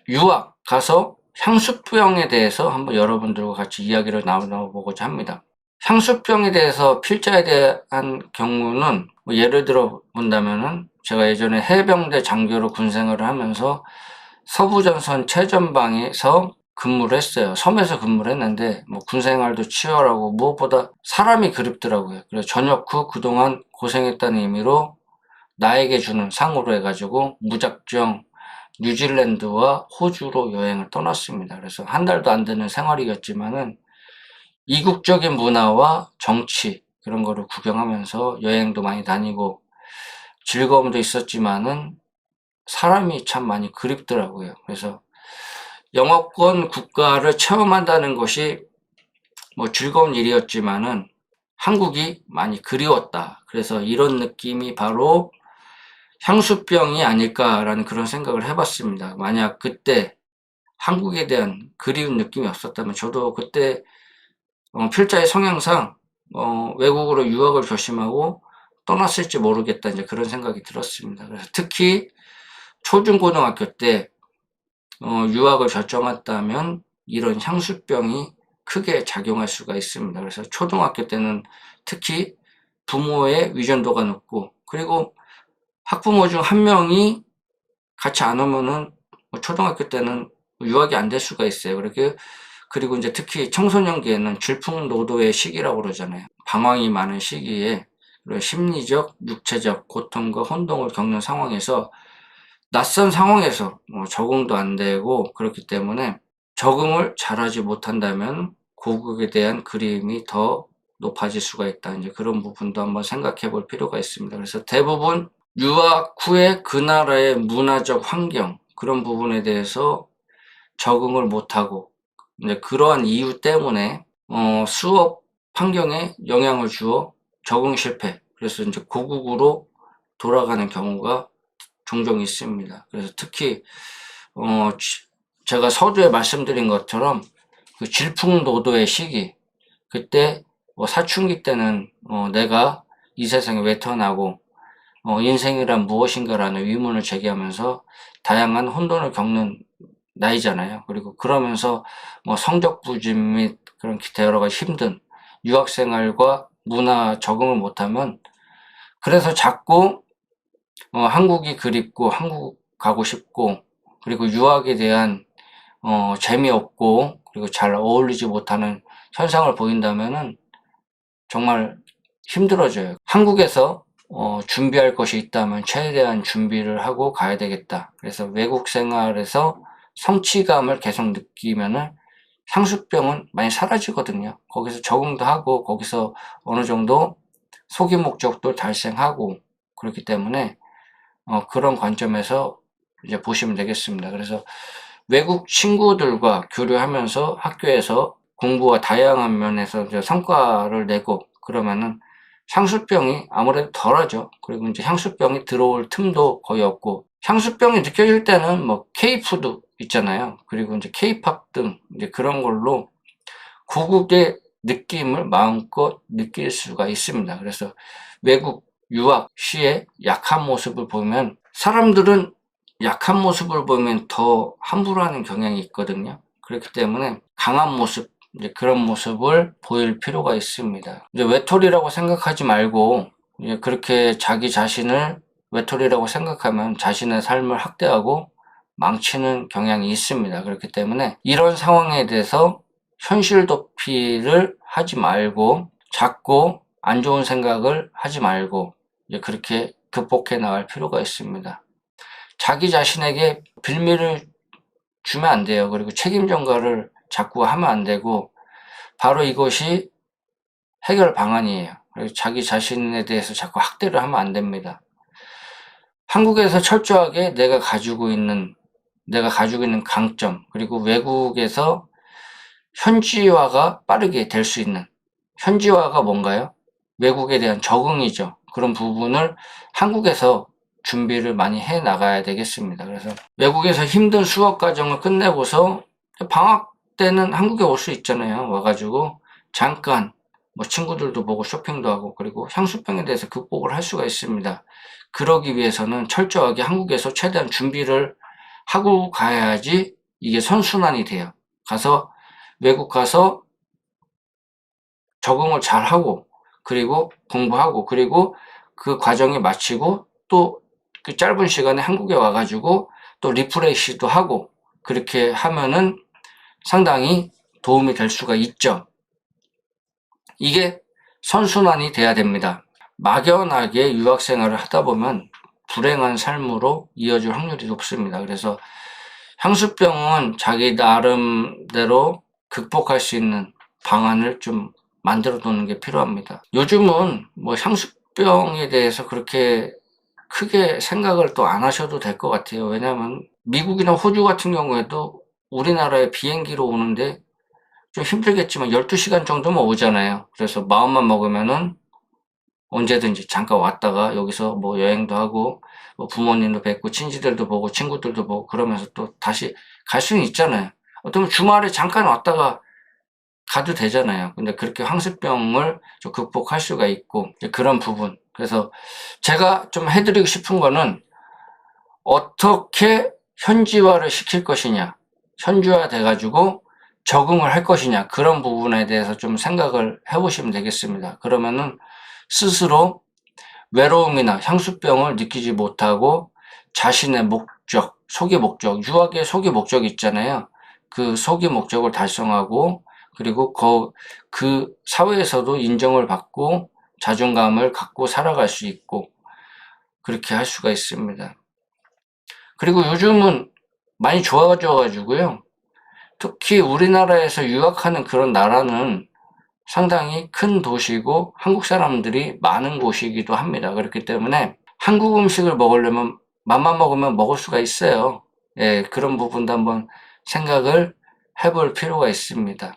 유학 가서 향수병에 대해서 한번 여러분들과 같이 이야기를 나눠보고자 합니다. 향수병에 대해서 필자에 대한 경우는 뭐 예를 들어 본다면은 제가 예전에 해병대 장교로 군생활을 하면서 서부전선 최전방에서 근무를 했어요. 섬에서 근무를 했는데 뭐 군생활도 치열하고 무엇보다 사람이 그립더라고요. 그래서 전역 후 그동안 고생했다는 의미로 나에게 주는 상으로 해가지고 무작정 뉴질랜드와 호주로 여행을 떠났습니다. 그래서 한 달도 안 되는 생활이었지만은 이국적인 문화와 정치 그런 거를 구경하면서 여행도 많이 다니고 즐거움도 있었지만은 사람이 참 많이 그립더라고요. 그래서 영어권 국가를 체험한다는 것이 뭐 즐거운 일이었지만은 한국이 많이 그리웠다. 그래서 이런 느낌이 바로 향수병이 아닐까라는 그런 생각을 해봤습니다. 만약 그때 한국에 대한 그리운 느낌이 없었다면 저도 그때 필자의 성향상 외국으로 유학을 결심하고 떠났을지 모르겠다 이제 그런 생각이 들었습니다. 그래서 특히 초중고등학교 때 유학을 결정했다면 이런 향수병이 크게 작용할 수가 있습니다. 그래서 초등학교 때는 특히 부모의 의존도가 높고 그리고 학부모 중 한 명이 같이 안 오면은 초등학교 때는 유학이 안 될 수가 있어요. 그리고 이제 특히 청소년기에는 질풍노도의 시기라고 그러잖아요. 방황이 많은 시기에 심리적, 육체적 고통과 혼동을 겪는 상황에서 낯선 상황에서 적응도 안 되고 그렇기 때문에 적응을 잘하지 못한다면 고국에 대한 그리움이 더 높아질 수가 있다. 이제 그런 부분도 한번 생각해 볼 필요가 있습니다. 그래서 대부분 유학 후에 그 나라의 문화적 환경 그런 부분에 대해서 적응을 못하고 이제 그러한 이유 때문에 수업 환경에 영향을 주어 적응 실패 그래서 이제 고국으로 돌아가는 경우가 종종 있습니다. 그래서 특히 제가 서두에 말씀드린 것처럼 그 질풍노도의 시기 그때 사춘기 때는 내가 이 세상에 왜 태어나고 인생이란 무엇인가라는 의문을 제기하면서 다양한 혼돈을 겪는 나이잖아요. 그리고 그러면서 성적 부진 및 그런 기타 여러 가지 힘든 유학생활과 문화 적응을 못하면 그래서 자꾸 한국이 그립고 한국 가고 싶고 그리고 유학에 대한 재미없고 그리고 잘 어울리지 못하는 현상을 보인다면은 정말 힘들어져요. 한국에서 준비할 것이 있다면 최대한 준비를 하고 가야 되겠다. 그래서 외국 생활에서 성취감을 계속 느끼면은 향수병은 많이 사라지거든요. 거기서 적응도 하고 거기서 어느 정도 소기 목적도 달성하고 그렇기 때문에 그런 관점에서 이제 보시면 되겠습니다. 그래서 외국 친구들과 교류하면서 학교에서 공부와 다양한 면에서 이제 성과를 내고 그러면은 향수병이 아무래도 덜하죠. 그리고 이제 향수병이 들어올 틈도 거의 없고 향수병이 느껴질 때는 뭐 K푸드 있잖아요. 그리고 이제 K팝 등 이제 그런 걸로 고국의 느낌을 마음껏 느낄 수가 있습니다. 그래서 외국 유학 시의 약한 모습을 보면 사람들은 약한 모습을 보면 더 함부로 하는 경향이 있거든요. 그렇기 때문에 강한 모습, 이제 그런 모습을 보일 필요가 있습니다. 이제 외톨이라고 생각하지 말고 이제 그렇게 자기 자신을 외톨이라고 생각하면 자신의 삶을 학대하고 망치는 경향이 있습니다. 그렇기 때문에 이런 상황에 대해서 현실 도피를 하지 말고 자꾸 안 좋은 생각을 하지 말고 이제 그렇게 극복해 나갈 필요가 있습니다. 자기 자신에게 빌미를 주면 안 돼요. 그리고 책임 전가를 자꾸 하면 안 되고 바로 이것이 해결 방안이에요. 그리고 자기 자신에 대해서 자꾸 학대를 하면 안 됩니다. 한국에서 철저하게 내가 가지고 있는 강점 그리고 외국에서 현지화가 빠르게 될 수 있는 현지화가 뭔가요? 외국에 대한 적응이죠. 그런 부분을 한국에서 준비를 많이 해 나가야 되겠습니다. 그래서 외국에서 힘든 수업 과정을 끝내고서 방학 때는 한국에 올 수 있잖아요. 와가지고 잠깐 뭐 친구들도 보고 쇼핑도 하고 그리고 향수병에 대해서 극복을 할 수가 있습니다. 그러기 위해서는 철저하게 한국에서 최대한 준비를 하고 가야지 이게 선순환이 돼요. 외국 가서 적응을 잘하고, 그리고 공부하고, 그리고 그 과정을 마치고 또 그 짧은 시간에 한국에 와가지고 또 리프레시도 하고, 그렇게 하면은 상당히 도움이 될 수가 있죠. 이게 선순환이 돼야 됩니다. 막연하게 유학 생활을 하다 보면 불행한 삶으로 이어질 확률이 높습니다. 그래서 향수병은 자기 나름대로 극복할 수 있는 방안을 좀 만들어 두는 게 필요합니다. 요즘은 뭐 향수병에 대해서 그렇게 크게 생각을 또 안 하셔도 될 것 같아요. 왜냐하면 미국이나 호주 같은 경우에도 우리나라에 비행기로 오는데 좀 힘들겠지만 12시간 정도면 오잖아요. 그래서 마음만 먹으면은 언제든지 잠깐 왔다가 여기서 뭐 여행도 하고 뭐 부모님도 뵙고 친지들도 보고 친구들도 보고 그러면서 또 다시 갈 수는 있잖아요. 어쩌면 주말에 잠깐 왔다가 가도 되잖아요. 근데 그렇게 황수병을 좀 극복할 수가 있고 그런 부분. 그래서 제가 좀 해드리고 싶은 거는 어떻게 현지화를 시킬 것이냐, 현지화 돼가지고 적응을 할 것이냐, 그런 부분에 대해서 좀 생각을 해보시면 되겠습니다. 그러면은 스스로 외로움이나 향수병을 느끼지 못하고 자신의 목적, 소기 목적, 유학의 소기 목적이 있잖아요. 그 소기 목적을 달성하고 그리고 그 사회에서도 인정을 받고 자존감을 갖고 살아갈 수 있고 그렇게 할 수가 있습니다. 그리고 요즘은 많이 좋아져가지고요. 특히 우리나라에서 유학하는 그런 나라는 상당히 큰 도시고 한국 사람들이 많은 곳이기도 합니다. 그렇기 때문에 한국 음식을 먹으려면 맘만 먹으면 먹을 수가 있어요. 예, 그런 부분도 한번 생각을 해볼 필요가 있습니다.